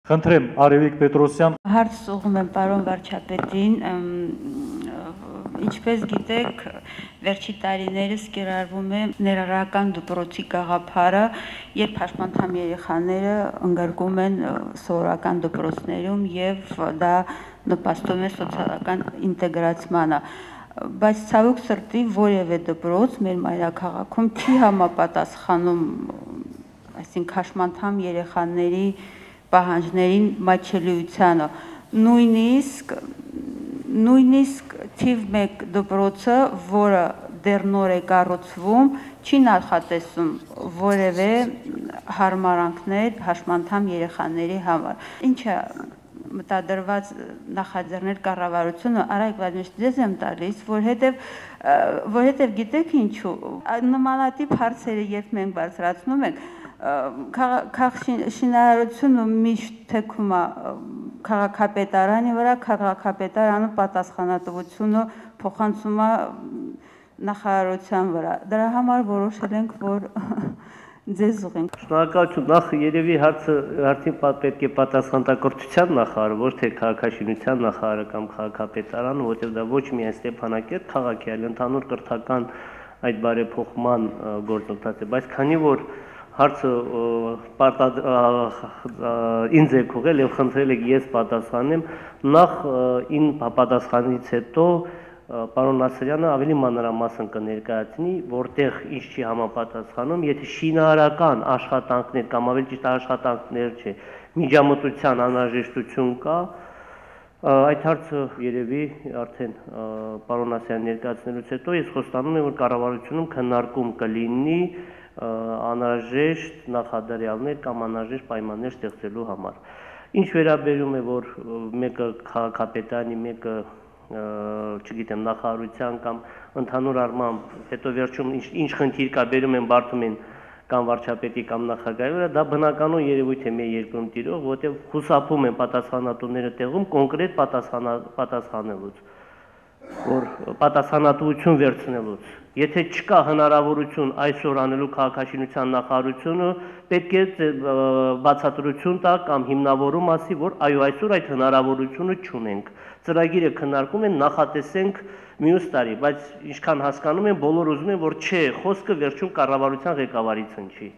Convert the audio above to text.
Խնդրեմ Արևիկ Պետրոսյան։ Հարց ուղղում եմ պարոն վարչապետին, ինչպես գիտեք, վերջի տարիներս կիրառվում է ներառական դպրոցի գաղափարը, երբ հաշմանդամ երեխաները ընդգրկում են սովորական դպրոցներում եւ դա նպաստում է սոցիալական ինտեգրացմանը, բայց ցավոք սրտի որևէ դպրոց մեր մայրաքաղաքում չի համապատասխանում, այսինքն հաշմանդամ երեխաների պահանջներին մատչելիությանը, նույնիսկ թիվ 1 դպրոցը, որը դեռ նոր է կառուցվում, չի նախատեսում որևէ հարմարանքներ հաշմանդամ երեխաների համար։ Ինչ է մտադրված նախաձեռնել կառավարությունը, Արայք Վլադիմիրովիչ, ձեզ եմ տալիս, որովհետև գիտեք ինչու, նմանատիպ հարցերը երբ մենք բարձրացնում ենք, քաղաքաշինարարությունը միշտ թեքում է քաղաքապետարանի վրա, քաղաքապետարանը պատասխանատվությունը փոխանցում է նախարարության վրա։ Դրա համար որոշել ենք, որ ձեզ ուղենք։ Շնորհակալություն, նախ երևի հարցին պետք է պատասխանատվության նախարարը, ոչ թե քաղաքաշինության նախարարը կամ քաղաքապետարանը, որտեղ դա ոչ միայն Ստեփանակերտ քաղաքի, այլ ընդհանուր կրթական այդ բարեփոխման գործընթաց է, բայց քանի որ հարցը ինձ եք ուղղել եւ խնդրել եք ես պատասխանեմ, նախ ին պատասխանից հետո պարոն Նասարյանը ավելի մանրամասն կներկայացնի, որտեղ ինչ չի համապատասխանում, եթե շինարարական աշխատանքներ կամ ավելի ճիշտ աշխատանքներ չէ, միջամտության անհրաժեշտություն կա, այդ հարցը երևի արդեն պարոն Նասարյանը ներկայացնելուց հետո ես խոստանում եմ, որ կառավարությունում քննարկում կլինի անհրաժեշտ նախադրյալներ կամ անհրաժեշտ պայմաններ ստեղծելու համար։ Ինչ վերաբերում է, որ մեկը քաղաքապետարանի, մեկը չգիտեմ, նախարարության կամ ընդհանուր առմամբ, հետո վերջում ինչ խնդիր կա, բերում են բարդում են կամ վարչապետի կամ նախագահի վրա, դա բնականon երևույթ է մեր երկրում տիրող, որտեղ խուսափում են պատասխանատուները տեղում կոնկրետ պատասխանելուց, որ պատասխանատվություն վերցնելուց։ Եթե չկա հնարավորություն այսօր անելու քաղաքաշինության նախարարությունը, պետք է բացատրություն տա կամ հիմնավորում ասի, որ այո, այսօր այդ հնարավորությունը չունենք։ Ծրագիրը քննարկում են, նախատեսենք մյուս տարի, բայց ինչքան հասկանում եմ, բոլորը ուզում են, որ չէ, խոսքը վերջում կառավարության ղեկավարից հնչի։